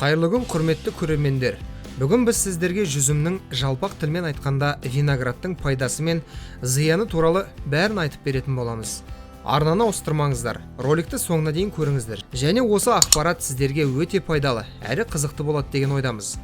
Қайырлы күн, құрметті көрермендер. Бүгін біз сіздерге жүзімнің жалпақ тілмен айтқанда виноградтың пайдасы мен зияны туралы бәрін айтып беретін боламыз. Арнаны ауыстырмаңыздар, роликті соңына дейін көріңіздер. Және осы ақпарат сіздерге өте пайдалы, әрі қызықты болады деген ойдамыз.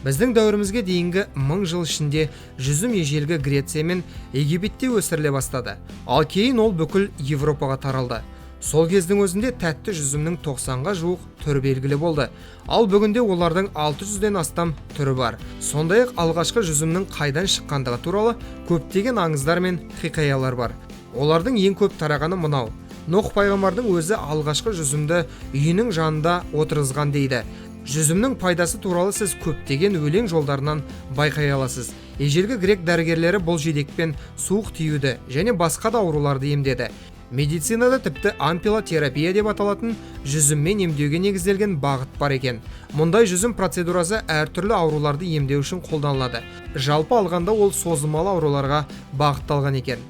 Біздің дәуірімізге дейінгі 1000 жыл ішінде жүзім ежелгі Греция мен Египетте өсіріле бастады, ал кейін ол бүкіл Европаға таралды. Сол кездің өзінде тәтті жүзімнің 90-ға жуық түрі белгілі болды, ал бүгінде олардың 600-ден астам түрі бар. Сондай-ақ алғашқы жүзімнің қайдан шыққандығы туралы көптеген аңыздар мен хикаялар бар. Олардың ең көп тарағаны мынау: Нұх пайғамбардың өзі алғашқы жүзімді үйінің жанында отырғызған дейді. Жүзімнің пайдасы туралы сіз көптеген өлең жолдарынан байқай аласыз. Ежелгі грек дәрігерлері бұл жидекпен суық тиюді және басқа да ауруларды емдеді. Медицинада тіпті ампилотерапия деп аталатын жүзіммен емдеуге негізделген бағыт бар екен. Мұндай жүзім процедурасы әртүрлі ауруларды емдеу үшін қолданылады. Жалпы алғанда ол созылмалы ауруларға бағытталған екен.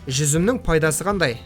Жүзімнің пайдасы қандай?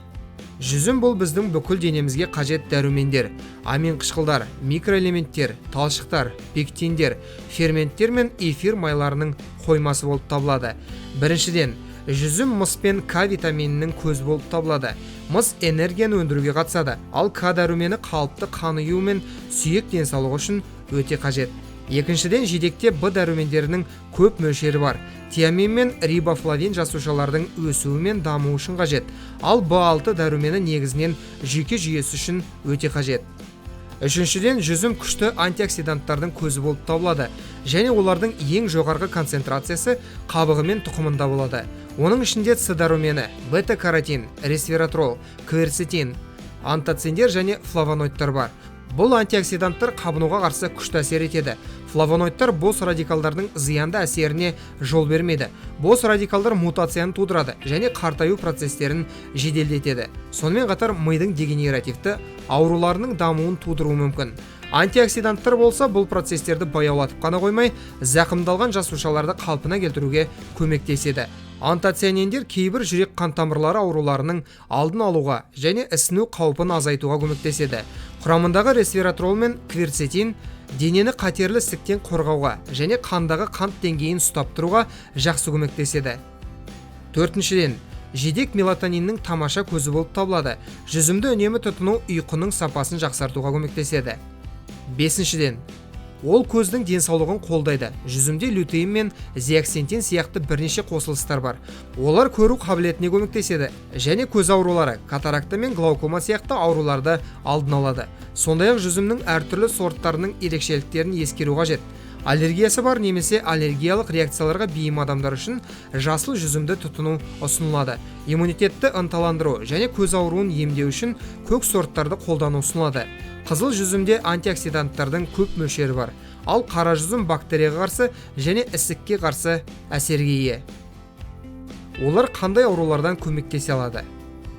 Жүзім бұл біздің бүкіл денемізге қажет дәрумендер, амин қышқылдар, микроэлементтер, талшықтар, пектиндер, ферменттер мен эфир майларының қоймасы болып табылады. Біріншіден, жүзім мыс пен К витаминінің көзі болып табылады. Мыс энергияны өндіруге қатысады, ал К дәрумені қалыпты қан ұю мен сүйек денсаулығы үшін өте қажет. Екіншіден, жидекте Б дәрумендерінің көп мөлшері бар. Тиамин мен рибофлавин жасушалардың өсуі мен дамуы үшін қажет, ал Б6 дәрумені негізінен жүйке жүйесі үшін өте қажет. Үшіншіден, жүзім күшті антиоксиданттардың көзі болып табылады, және олардың ең жоғарғы концентрациясы қабығы мен тұқымында болады. Оның ішінде С дәрумені, бета-каротин, ресвератрол, кверцетин, антоциндер және флавоноидтар бар. Бұл антиоксиданттар қабынуға қарсы күшті әсер етеді. Флавоноидтар бос радикалдардың зиянды әсеріне жол бермейді. Бос радикалдар мутацияны тудырады және қартаю процестерін жеделдетеді. Сонымен қатар мидың дегенеративті ауруларының дамуын тудыруы мүмкін. Антиоксиданттар болса, бұл процестерді баяулатып қана қоймай, зақымдалған жасушаларды қалпына келтіруге көмектеседі. Антоцианиндер кейбір жүрек қан тамырлары ауруларының алдын алуға және ісіну қаупін азайтуға көмектеседі. Құрамындағы ресвератрол мен кверцетин денені қатерлі ісіктен қорғауға және қандағы қант деңгейін ұстап тұруға жақсы көмектеседі. Төртіншіден, жидек мелатониннің тамаша көзі болып табылады. Жүзімді үнемі тұтыну ұйқының сапасын жақсартуға көмектеседі. Бесіншіден, ол көздің денсаулығын қолдайды. Жүзімде лютеин мен зеаксантин сияқты бірнеше қосылыстар бар. Олар көру қабілетіне көмектеседі және көз аурулары, катаракта мен глаукома сияқты ауруларды алдын алады. Сондай-ақ жүзімнің әртүрлі сорттарының ерекшеліктерін ескеру қажет. Аллергиясы бар немесе аллергиялық реакцияларға бейім адамдар үшін жасыл жүзімді тұтыну ұсынылады. Иммунитетті ынталандыру және көз ауруын емдеу үшін көк сорттарды қолдану ұсынылады. Қызыл жүзімде антиоксиданттардың көп мөлшері бар, ал қара жүзім бактерияға қарсы және ісікке қарсы әсерге ие. Олар қандай аурулардан көмектесе алады?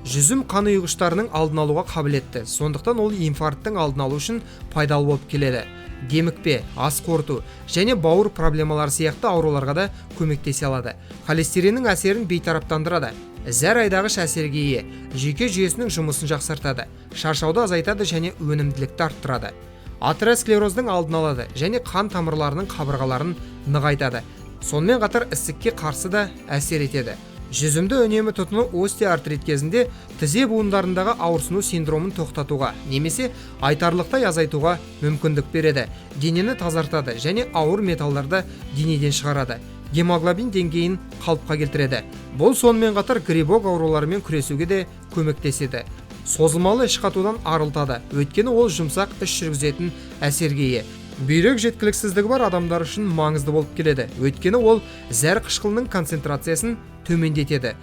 Жүзім қан ұйғыштарының алдын алуға қабілетті, сондықтан ол инфаркттың алдын алу үшін пайдалы болып келеді. Демікпе, ас қорыту және бауыр проблемалары сияқты ауруларға да көмектесе алады. Холестериннің әсерін бейтараптандырады. Зәр айдағыш әсерге ие, жүйке жүйесінің жұмысын жақсартады, шаршауды азайтады және өнімділікті арттырады. Атеросклероздың алдын алады және қан тамырларының қабырғаларын нығайтады. Сонымен қатар ісікке қарсы да әсер етеді. Жүзімді үнемі тұтыну остеоартрит кезінде тізе буындарындағы ауырсыну синдромын тоқтатуға немесе айтарлықтай азайтуға мүмкіндік береді. Денені тазартады және ауыр металдарды денеден шығарады. Гемоглобин деңгейін қалыпқа келтіреді. Бұл сонымен қатар грибок ауруларымен күресуге де көмектеседі. Созылмалы іш қатудан арылтады, өйткені ол жұмсақ іш жүргізетін әсерге ие. Бүйрек жеткіліксіздігі бар адамдар үшін маңызды болып келеді, өйткені ол зәр қышқылының концентрациясын төмендетеді.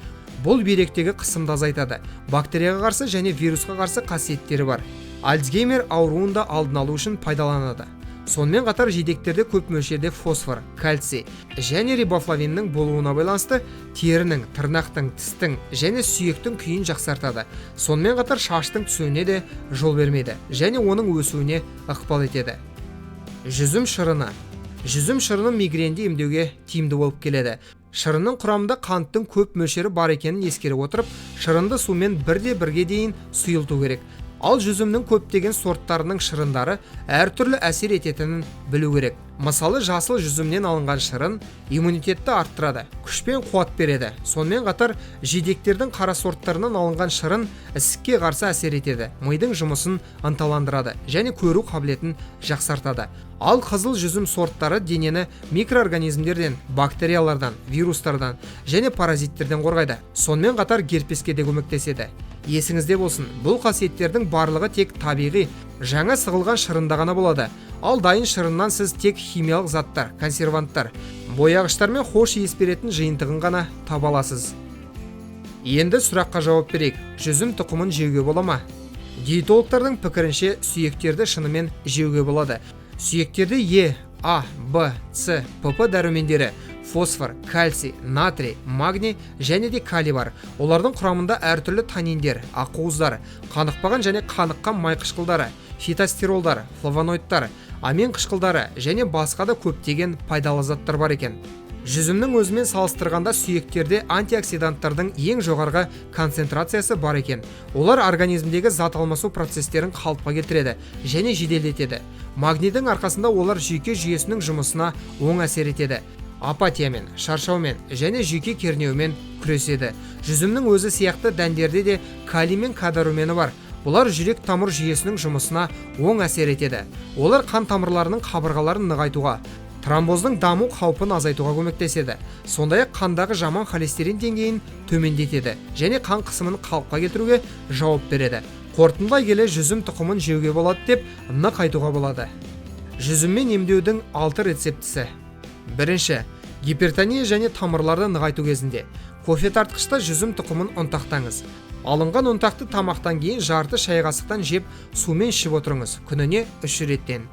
Бұл бүйректегі қысымды азайтады. Бактерияға қарсы және вирусқа қарсы қасиеттері бар. Альцгеймер ауруын да алдын алу үшін пайдаланады. Сонымен қатар жидектерде көп мөлшерде фосфор, кальций және рибофлавиннің болуына байланысты терінің, тырнақтың, тістің және сүйектің күйін жақсартады. Сонымен қатар шаштың түсуіне де жол бермейді және оның өсуіне ықпал етеді. Жүзім шырыны. Жүзім шырыны мигренді емдеуге тиімді болып келеді. Шырынның құрамында қанттың көп мөлшері бар екенін ескере отырып, шырынды сумен 1:1 дейін сұйылту керек. Ал жүзімнің көптеген сорттарының шырындары әртүрлі әсер ететінін білу керек. Мысалы, жасыл жүзімнен алынған шырын иммунитетті арттырады, күш пен қуат береді. Сонымен қатар жидектердің қара сорттарынан алынған шырын ісікке қарсы әсер етеді, мидың жұмысын ынталандырады және көру қабілетін жақсартады. Ал қызыл жүзім сорттары денені микроорганизмдерден, бактериялардан, вирустардан және паразиттерден қорғайды. Сонымен қатар герпеске де көмектеседі. Есіңізде болсын, бұл қасиеттердің барлығы тек табиғи, жаңа сығылған шырында ғана болады. Ал дайын шырыннан сіз тек химиялық заттар, консерванттар, бояғыштар мен хош иіс беретін жиынтығын ғана таба аласыз. Енді сұраққа жауап берейік. Жүзім тұқымын жеуге бола ма? Диетологтардың пікірінше сүйектерді шынымен жеуге болады. Сүйектерде Е, А, Б, С, ПП дәрумендері, фосфор, кальций, натрий, магний және де калий бар. Олардың құрамында әртүрлі таниндер, ақуыздар, қанықпаған және қаныққан май қышқылдары, фитостеролдар, флавоноидтар, амин қышқылдары және басқа да көптеген пайдалы заттар бар екен. Жүзімнің өзімен салыстырғанда сүйектерде антиоксиданттардың ең жоғарғы концентрациясы бар екен. Олар организмдегі зат алмасу процестерін қалыпқа келтіреді және жеделдетеді. Магнийдің арқасында олар жүйке жүйесінің жұмысына оң әсер етеді. Апатиямен, шаршаумен және жүйке кернеуімен күреседі. Жүзімнің өзі сияқты дәндерде де калий мен К дәрумені бар. Бұлар жүрек тамыр жүйесінің жұмысына оң әсер етеді. Олар қан тамырларының қабырғаларын нығайтуға, тромбоздың даму қаупін азайтуға көмектеседі. Сондай-ақ қандағы жаман холестерин деңгейін төмендетеді және қан қысымын қалыпқа келтіруге жауап береді. Қорытындылай келе, жүзім тұқымын жеуге болады деп нық айтуға болады. Жүзіммен емдеудің 6 рецептісі. Бірінші, гипертония және тамырларды нығайту кезінде кофе тартқышта жүзім тұқымын ұнтақтаңыз. Алынған ұнтақты тамақтан кейін жарты шай қасықтан жеп, сумен ішіп отырыңыз, күніне 3 реттен.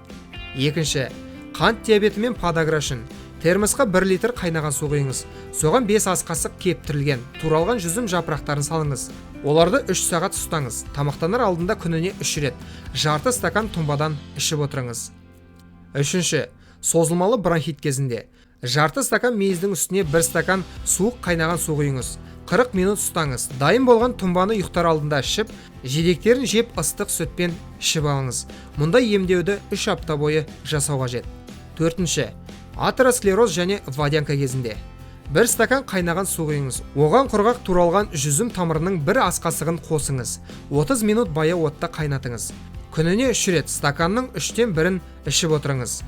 Екінші, қант диабеті мен подагра үшін термосқа 1 литр қайнаған су құйыңыз. Соған 5 ас қасық кептірілген, туралған жүзім жапырақтарын салыңыз. Оларды 3 сағат ұстаңыз. Тамақтанар алдында күніне 3 рет жарты стакан тұнбадан ішіп отырыңыз. Үшінші, созылмалы бронхит кезінде жарты стакан мейіздің үстіне 1 стакан суық қайнаған су құйыңыз. 40 минут ұстаңыз. Дайын болған тұнбаны ұйықтар алдында ішіп, жидектерін жеп ыстық сүтпен ішіп алыңыз. Мұндай емдеуді 3 апта бойы жасау қажет. Төртінші, атеросклероз және водянка кезінде 1 стакан қайнаған су құйыңыз. Оған құрғақ туралған жүзім тамырының 1 ас қасығын қосыңыз. 30 минут баяу отта қайнатыңыз. Күніне 3 рет стаканның 3-тен 1-ін ішіп отырыңыз.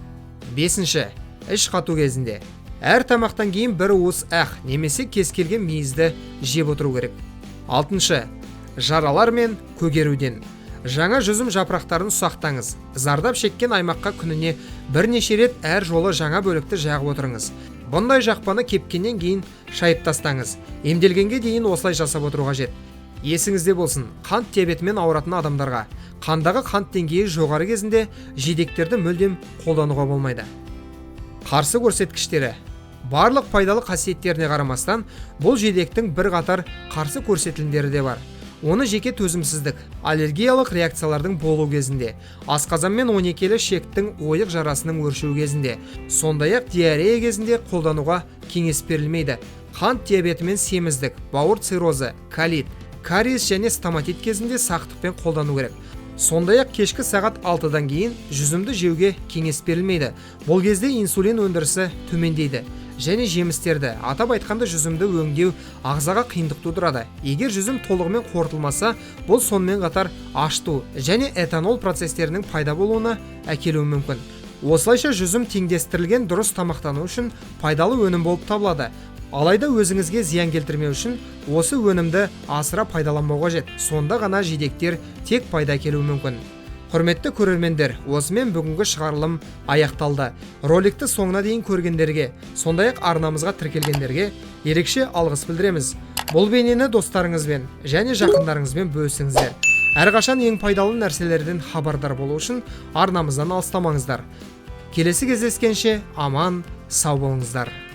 Бесінші, іш қату кезінде әр тамақтан кейін 1 уыс ақ немесе кез келген мейізді жеп отыру керек. Алтыншы, жаралар мен көгеруден жаңа жүзім жапырақтарын ұсақтаңыз. Зардап шеккен аймаққа күніне бірнеше рет әр жолы жаңа бөлікті жағып отырыңыз. Бұндай жақпаны кепкеннен кейін шайып тастаңыз. Емделгенге дейін осылай жасап отыру қажет. Есіңізде болсын, қант диабетімен ауыратын адамдарға қандағы қант деңгейі жоғары кезінде жидектерді мүлдем қолдануға болмайды. Қарсы көрсеткіштері. Барлық пайдалы қасиеттеріне қарамастан, бұл жидектің бір қатар қарсы көрсетілімдері де бар. Оны жеке төзімсіздік, аллергиялық реакциялардың болу кезінде, асқазан мен 12-лі шектің ойық жарасының өршуі кезінде, сондай-ақ диарея кезінде қолдануға кеңес берілмейді. Қант диабеті мен семіздік, бауыр циррозы, колит, кариес және стоматит кезінде сақтықпен қолдану керек. Сондай-ақ кешкі сағат 6-дан кейін жүзімді жеуге кеңес берілмейді. Бұл кезде инсулин өндірісі төмендейді және жемістерді, атап айтқанда жүзімді өңдеу ағзаға қиындық тудырады. Егер жүзім толығымен қорытылмаса, бұл сонымен қатар ашту және этанол процестерінің пайда болуына әкелуі мүмкін. Осылайша жүзім теңдестірілген дұрыс тамақтану үшін пайдалы өнім болып табылады. Алайда өзіңізге зиян келтірмеу үшін осы өнімді асыра пайдаланбау қажет. Сонда ғана жидектер тек пайда әкелуі мүмкін. Құрметті көрермендер, осымен бүгінгі шығарылым аяқталды. Роликті соңына дейін көргендерге, сондай-ақ арнамызға тіркелгендерге ерекше алғыс білдіреміз. Бұл бейнені достарыңызбен және жақындарыңызбен бөлісіңіздер. Әрқашан ең пайдалы нәрселерден хабардар болу үшін арнамыздан алыстамаңыздар. Келесі кездескенше аман, сау болыңыздар.